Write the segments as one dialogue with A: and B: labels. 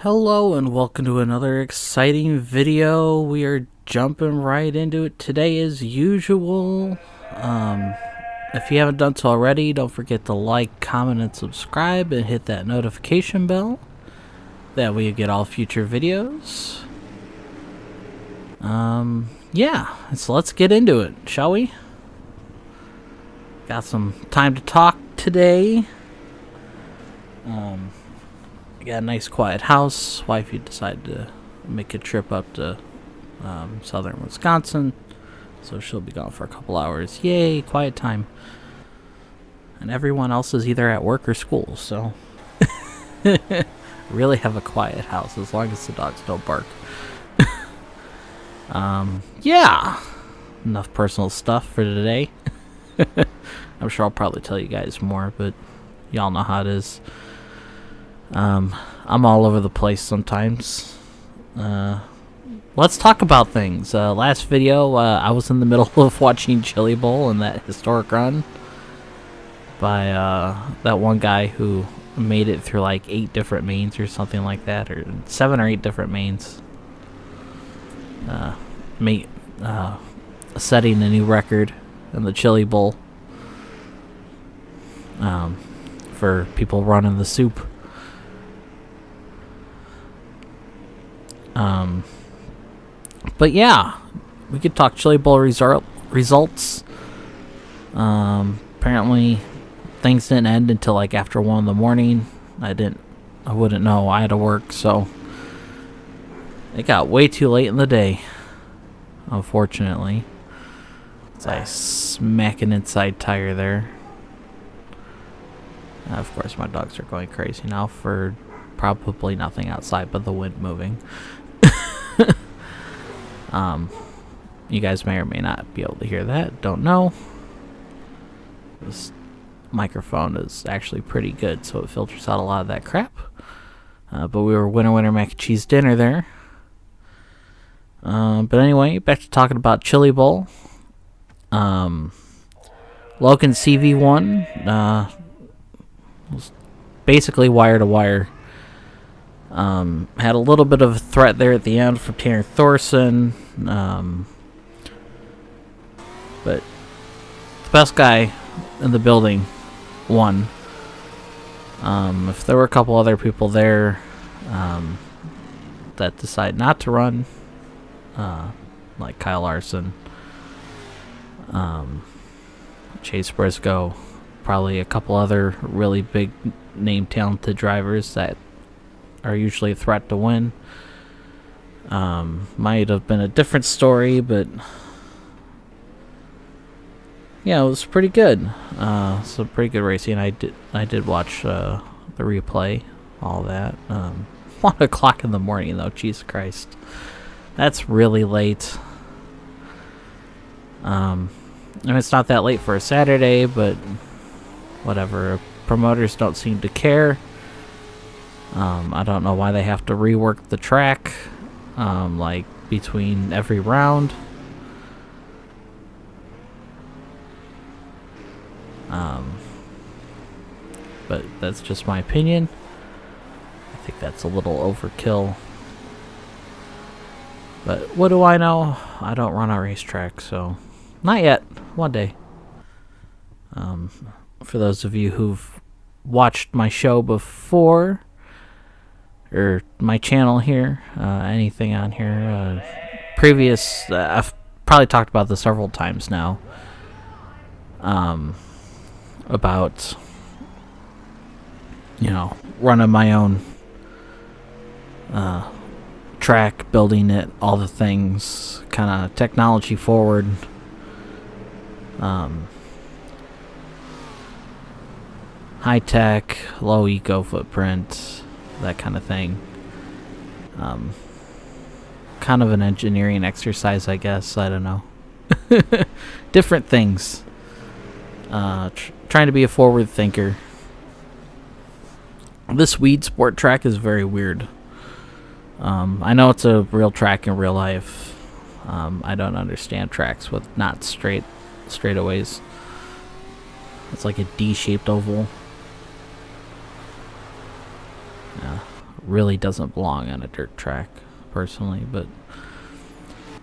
A: Hello and welcome to another exciting video. We are jumping right into it today as usual. If you haven't done so already, don't forget to like, comment, and subscribe and hit that notification bell. That way you get all future videos. Yeah, so let's get into it, shall we? Got some time to talk today. Got a nice quiet house. Wifey decided to make a trip up to southern Wisconsin, so she'll be gone for a couple hours. Yay, quiet time. And everyone else is either at work or school, so really have a quiet house as long as the dogs don't bark. Yeah, enough personal stuff for today. I'm sure I'll probably tell you guys more, but y'all know how it is. I'm all over the place sometimes. Let's talk about things. Last video, I was in the middle of watching Chili Bowl and that historic run by that one guy who made it through like 8 different mains or something like that, or 7 or 8 different mains. Setting a new record in the Chili Bowl for people running the soup. But yeah, we could talk Chili Bowl results. Apparently, things didn't end until like after 1 in the morning. I wouldn't know. I had to work, so it got way too late in the day. Unfortunately, it's like smacking inside tire there. Of course, my dogs are going crazy now for probably nothing outside but the wind moving. You guys may or may not be able to hear that. Don't know. This microphone is actually pretty good, so it filters out a lot of that crap. But we were winter mac and cheese dinner there. But anyway, back to talking about Chili Bowl. Logan CV1 was basically wire to wire. Had a little bit of a threat there at the end from Tanner Thorson. But the best guy in the building won. If there were a couple other people there that decide not to run, like Kyle Larson, Chase Briscoe, probably a couple other really big name talented drivers that are usually a threat to win, might have been a different story, but yeah, it was pretty good. So pretty good racing. I did watch the replay, all that. 1 o'clock in the morning though, Jesus Christ, that's really late. And it's not that late for a Saturday, but whatever. Promoters don't seem to care. I don't know why they have to rework the track, like between every round. But that's just my opinion. I think that's a little overkill. But what do I know? I don't run a racetrack, so not yet. One day. For those of you who've watched my show before, or my channel here, anything on here, I've probably talked about this several times now, about, running my own track, building it, all the things, kind of technology forward, high tech, low eco footprint, that kind of thing. Kind of an engineering exercise, I guess. I don't know. Different things. Trying to be a forward thinker. This weed sport track is very weird. I know it's a real track in real life. I don't understand tracks with not straightaways. It's like a D-shaped oval. Yeah, really doesn't belong on a dirt track, personally, but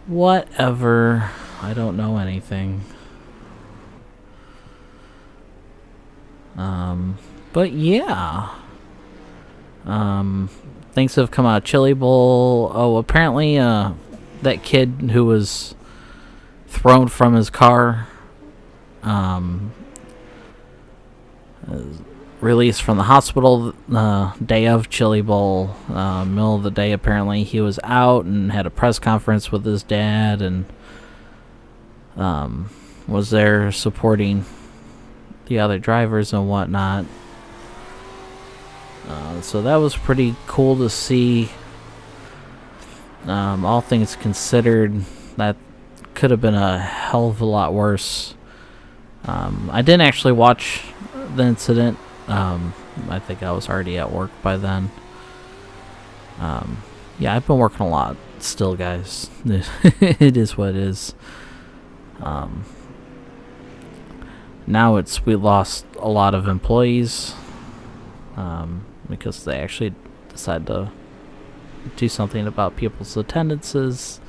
A: whatever. I don't know anything. But yeah. Things have come out. Chili Bowl. Oh, apparently, that kid who was thrown from his car, released from the hospital day of Chili Bowl. Middle of the day, apparently, he was out and had a press conference with his dad and was there supporting the other drivers and whatnot. So that was pretty cool to see. All things considered, that could have been a hell of a lot worse. I didn't actually watch the incident. I think I was already at work by then. Yeah, I've been working a lot still, guys. It is what it is. Now we lost a lot of employees because they actually decided to do something about people's attendances.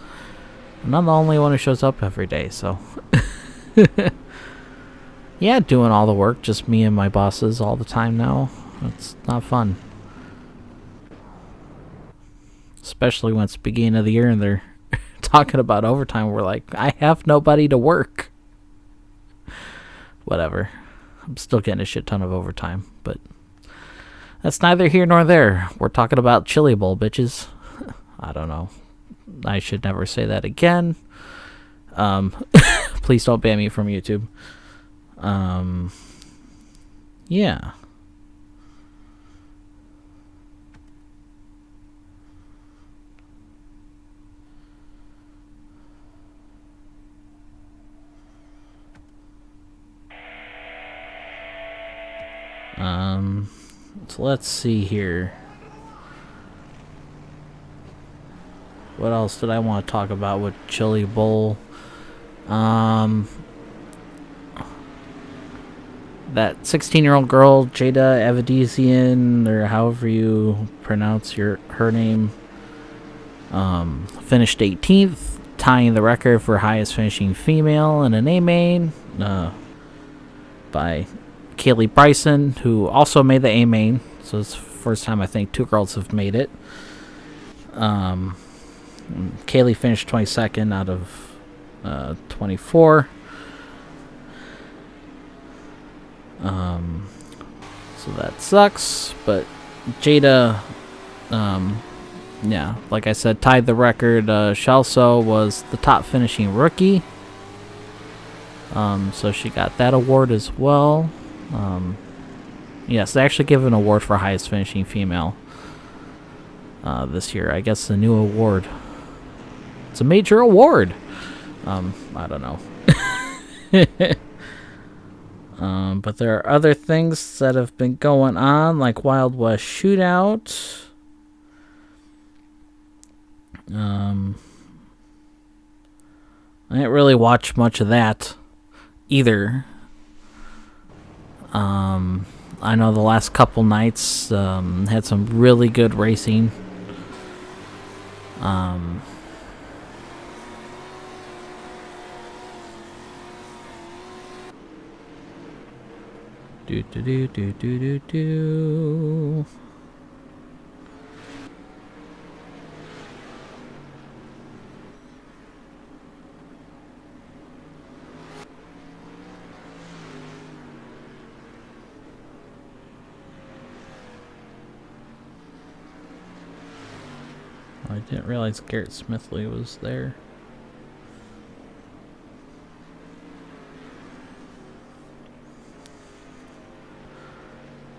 A: And I'm the only one who shows up every day, so yeah, doing all the work, just me and my bosses all the time now. It's not fun. Especially when it's the beginning of the year and they're talking about overtime. We're like, I have nobody to work. Whatever. I'm still getting a shit ton of overtime, but that's neither here nor there. We're talking about Chili Bowl, bitches. I don't know. I should never say that again. Please don't ban me from YouTube. Yeah. So let's see here. What else did I want to talk about with Chili Bowl? That 16-year-old girl, Jada Avedizian, or however you pronounce her name, finished 18th, tying the record for highest finishing female in an A main, by Kaylee Bryson, who also made the A main. So it's the first time I think two girls have made it. Kaylee finished 22nd out of 24. So that sucks, but Jada, yeah, like I said, tied the record. Shelso was the top finishing rookie. So she got that award as well. Yes, they actually give an award for highest finishing female this year. I guess a new award. It's a major award. I don't know. But there are other things that have been going on, like Wild West Shootout. I didn't really watch much of that either. I know the last couple nights had some really good racing. Do. I didn't realize Garrett Smithley was there.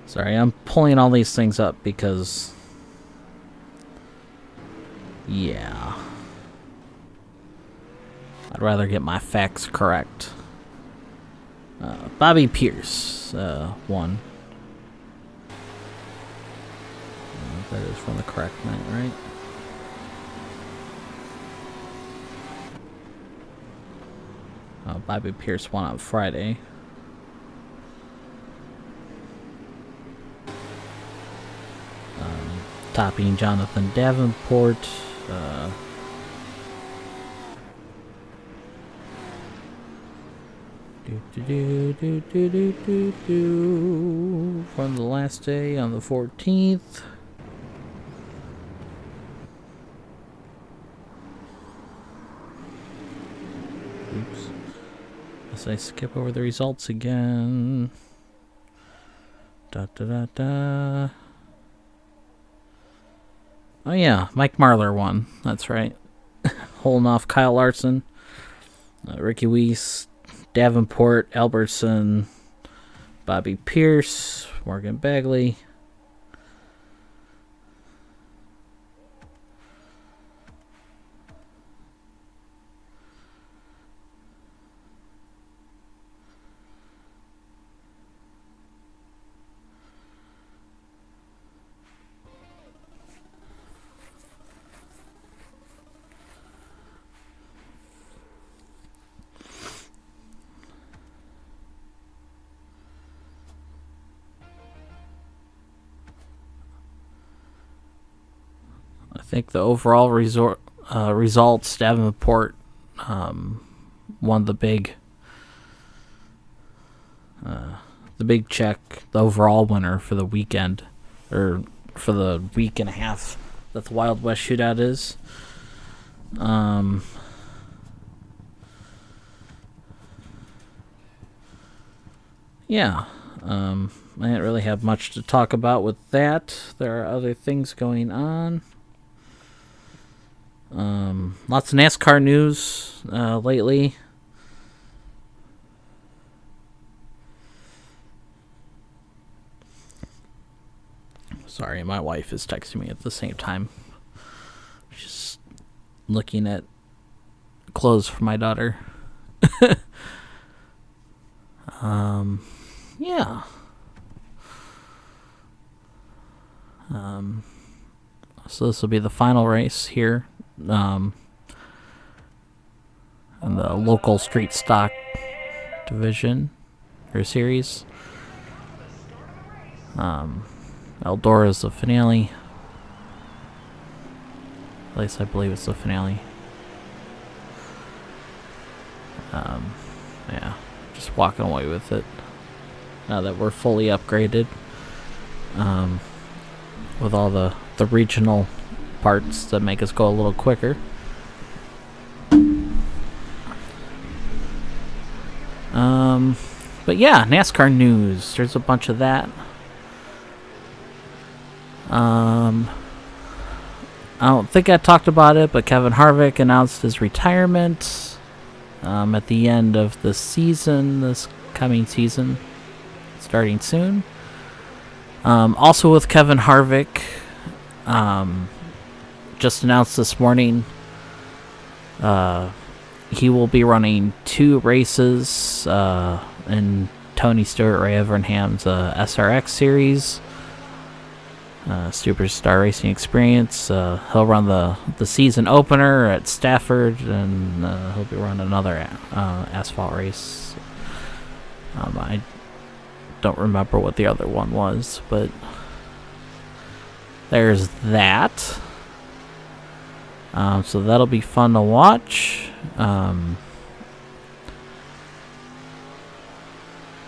A: Sorry, I'm pulling all these things up because, yeah, I'd rather get my facts correct. Bobby Pierce won. That is from the correct night, right? Bobby Pierce won on Friday. topping Jonathan Davenport. From the last day on the 14th. Oops. As I skip over the results again. Oh yeah, Mike Marlar won. That's right. Holding off Kyle Larson, Ricky Weiss, Davenport, Albertson, Bobby Pierce, Morgan Bagley. I think the overall results, Davenport won the big check, the overall winner for the weekend, or for the week and a half that the Wild West Shootout is. Yeah, I didn't really have much to talk about with that. There are other things going on. Lots of NASCAR news lately. Sorry, my wife is texting me at the same time. She's looking at clothes for my daughter. Yeah. So this will be the final race here. In the local street stock division or series. Eldora is the finale. At least I believe it's the finale. Yeah, just walking away with it now that we're fully upgraded. With all the regional parts that make us go a little quicker. But yeah, NASCAR news. There's a bunch of that. I don't think I talked about it, but Kevin Harvick announced his retirement at the end of the season, this coming season, starting soon. Also with Kevin Harvick, just announced this morning, he will be running 2 races in Tony Stewart Ray Evernham's SRX series, Superstar Racing Experience. He'll run the season opener at Stafford, and he'll be running another asphalt race. I don't remember what the other one was, but there's that. So that'll be fun to watch.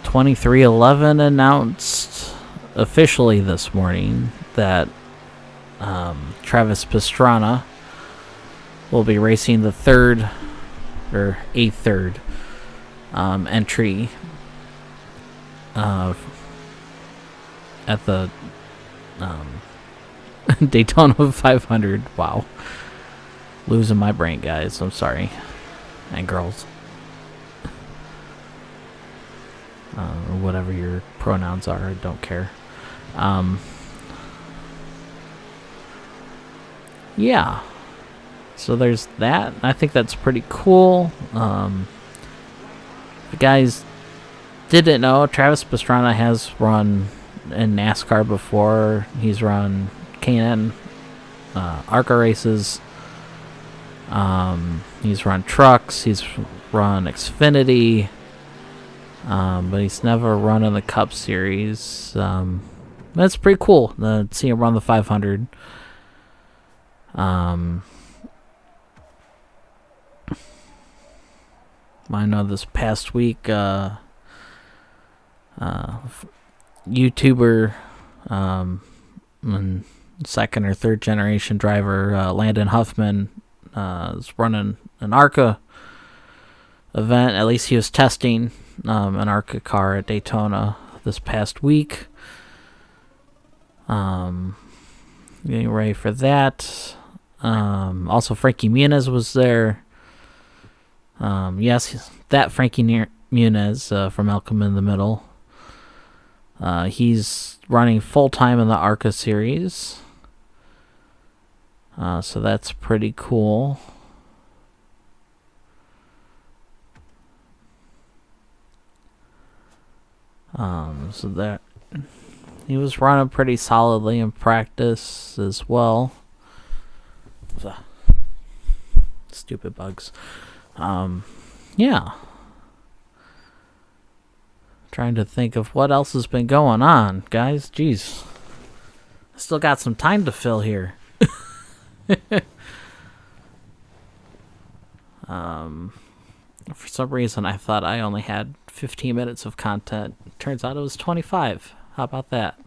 A: 2311 announced officially this morning that Travis Pastrana will be racing the third entry at the Daytona 500. Wow. Losing my brain, guys. I'm sorry. And girls. Or whatever your pronouns are. I don't care. Yeah. So there's that. I think that's pretty cool. The guys didn't know, Travis Pastrana has run in NASCAR before. He's run K&N ARCA races. He's run trucks. He's run Xfinity. But he's never run in the Cup Series. That's pretty cool to see him run the 500. I know this past week, YouTuber, and second or third generation driver, Landon Huffman, is running an ARCA event. At least he was testing an ARCA car at Daytona this past week. Getting ready for that. Also, Frankie Muniz was there. Yes, that Frankie Muniz from Malcolm in the Middle. He's running full-time in the ARCA series. So that's pretty cool. So that he was running pretty solidly in practice as well. Stupid bugs. Yeah. Trying to think of what else has been going on, guys. Jeez. I still got some time to fill here. For some reason, I thought I only had 15 minutes of content. Turns out it was 25. How about that?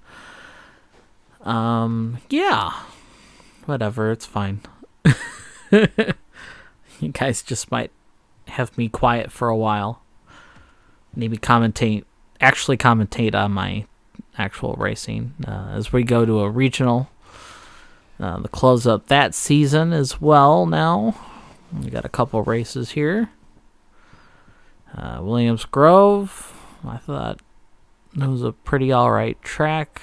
A: Yeah. Whatever, it's fine. You guys just might have me quiet for a while. Maybe actually commentate on my actual racing as we go to a regional. The close up that season as well now. We got a couple races here. Williams Grove. I thought it was a pretty alright track.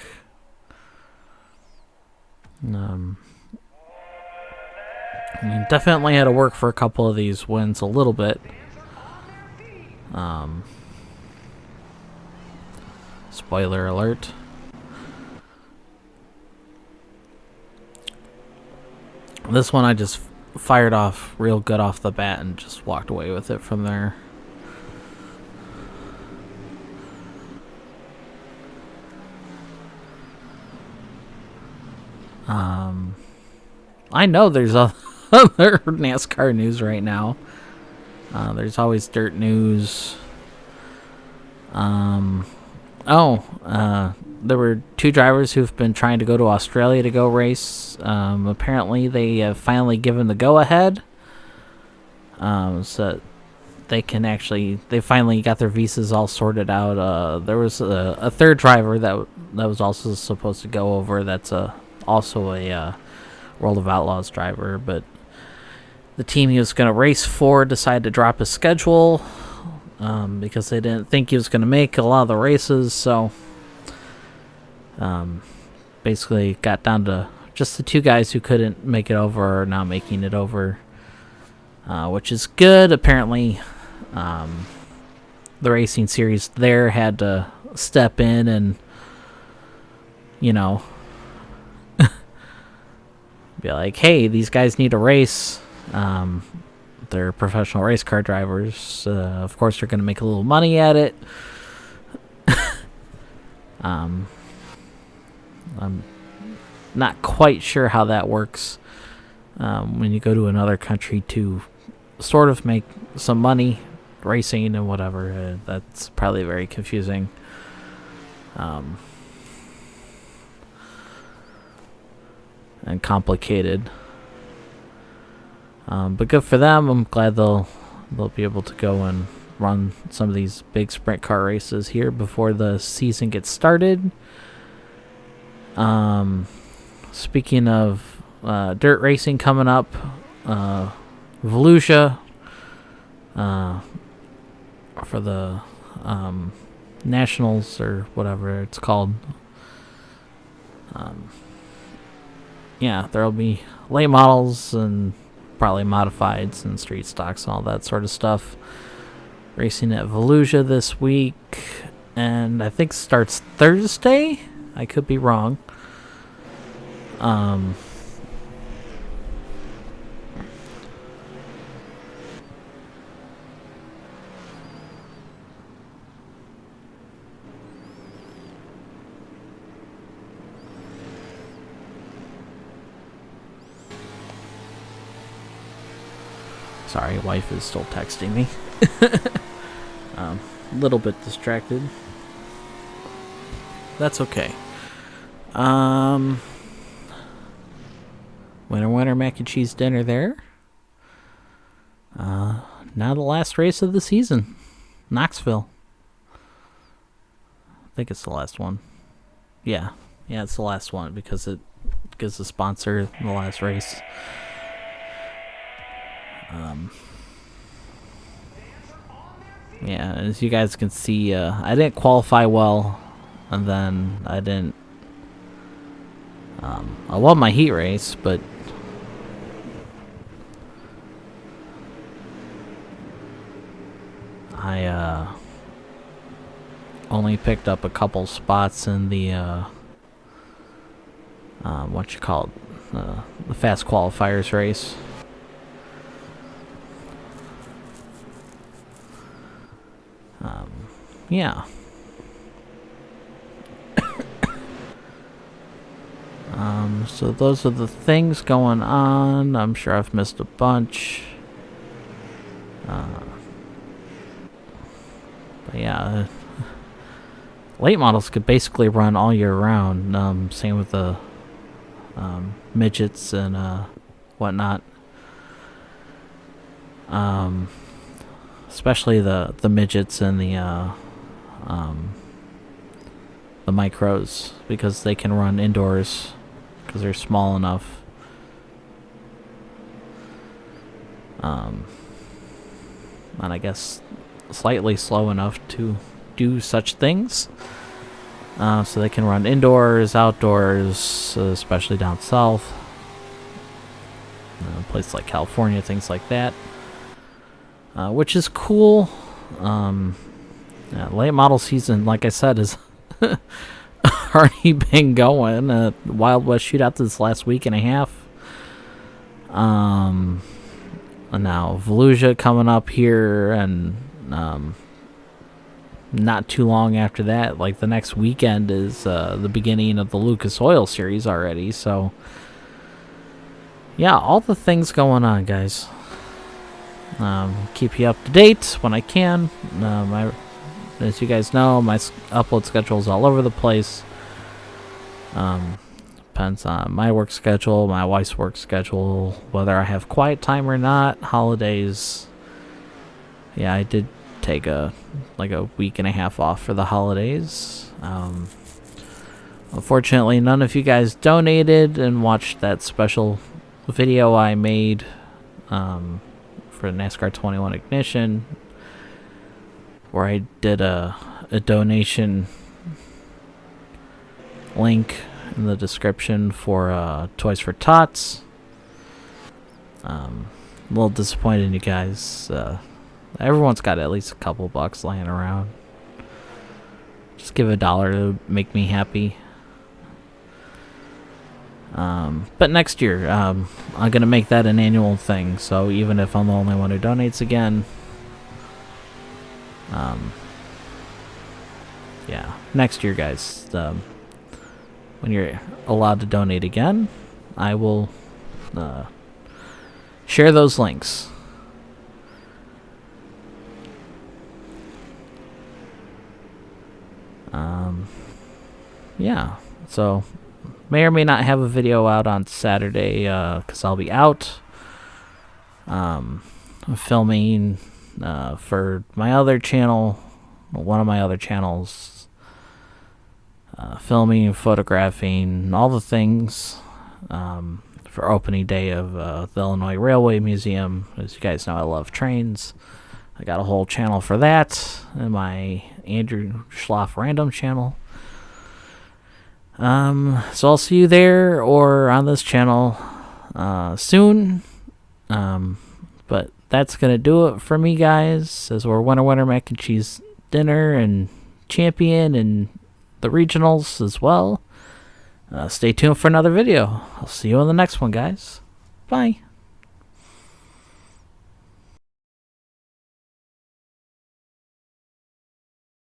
A: Definitely had to work for a couple of these wins a little bit. Spoiler alert. This one I just fired off real good off the bat and just walked away with it from there. I know there's other NASCAR news right now. There's always dirt news. There were two drivers who've been trying to go to Australia to go race. Apparently they have finally given the go-ahead. So they finally got their visas all sorted out. There was a third driver that was also supposed to go over. That's also a World of Outlaws driver, but the team he was going to race for decided to drop his schedule because they didn't think he was going to make a lot of the races. So basically got down to just the two guys who couldn't make it over are now making it over, which is good. Apparently the racing series there had to step in and be like, hey, these guys need a race. They're professional race car drivers. Of course, they're going to make a little money at it. I'm not quite sure how that works when you go to another country to sort of make some money racing and whatever. That's probably very confusing. And complicated. But good for them. I'm glad they'll be able to go and run some of these big sprint car races here before the season gets started. Speaking of dirt racing coming up, Volusia for the Nationals or whatever it's called. Yeah, there'll be late models and probably modifieds and street stocks and all that sort of stuff. Racing at Volusia this week, and I think starts Thursday. I could be wrong. Sorry, wife is still texting me. A little bit distracted. That's okay. Winter mac and cheese dinner there. Now the last race of the season. Knoxville. I think it's the last one. Yeah, it's the last one because it gives the sponsor the last race. Yeah, as you guys can see, I didn't qualify well, and then I didn't. I won my heat race, but I only picked up a couple spots in the the fast qualifiers race. Yeah. So those are the things going on. I'm sure I've missed a bunch. But yeah, late models could basically run all year round. Same with the midgets and whatnot. Especially the midgets and the micros, because they can run indoors because they're small enough. And I guess slightly slow enough to do such things. So they can run indoors, outdoors, especially down south. Places like California, things like that. Which is cool. Late model season, like I said, is already been going. Wild West Shootout this last week and a half. And now Volusia coming up here, and not too long after that, like the next weekend, is the beginning of the Lucas Oil Series already. So yeah, all the things going on, guys. Keep you up to date when I can. As you guys know, my upload schedule is all over the place. Depends on my work schedule, my wife's work schedule, whether I have quiet time or not, holidays. Yeah, I did take a week and a half off for the holidays. Unfortunately, none of you guys donated and watched that special video I made for NASCAR 21 Ignition, where I did a donation link in the description for Toys for Tots. A little disappointed in you guys. Everyone's got at least a couple bucks laying around. Just give $1 to make me happy. But next year, I'm going to make that an annual thing. So even if I'm the only one who donates again, yeah, next year, guys, when you're allowed to donate again, I will share those links. Yeah, so may or may not have a video out on Saturday, because I'll be out filming for my other channel, one of my other channels, filming, photographing, all the things for opening day of the Illinois Railway Museum. As you guys know, I love trains. I got a whole channel for that, and my Andrew Schloff Random channel. So I'll see you there or on this channel soon. But that's going to do it for me, guys, as we're winter mac and cheese dinner and champion and the regionals as well. Stay tuned for another video. I'll see you on the next one, guys. Bye.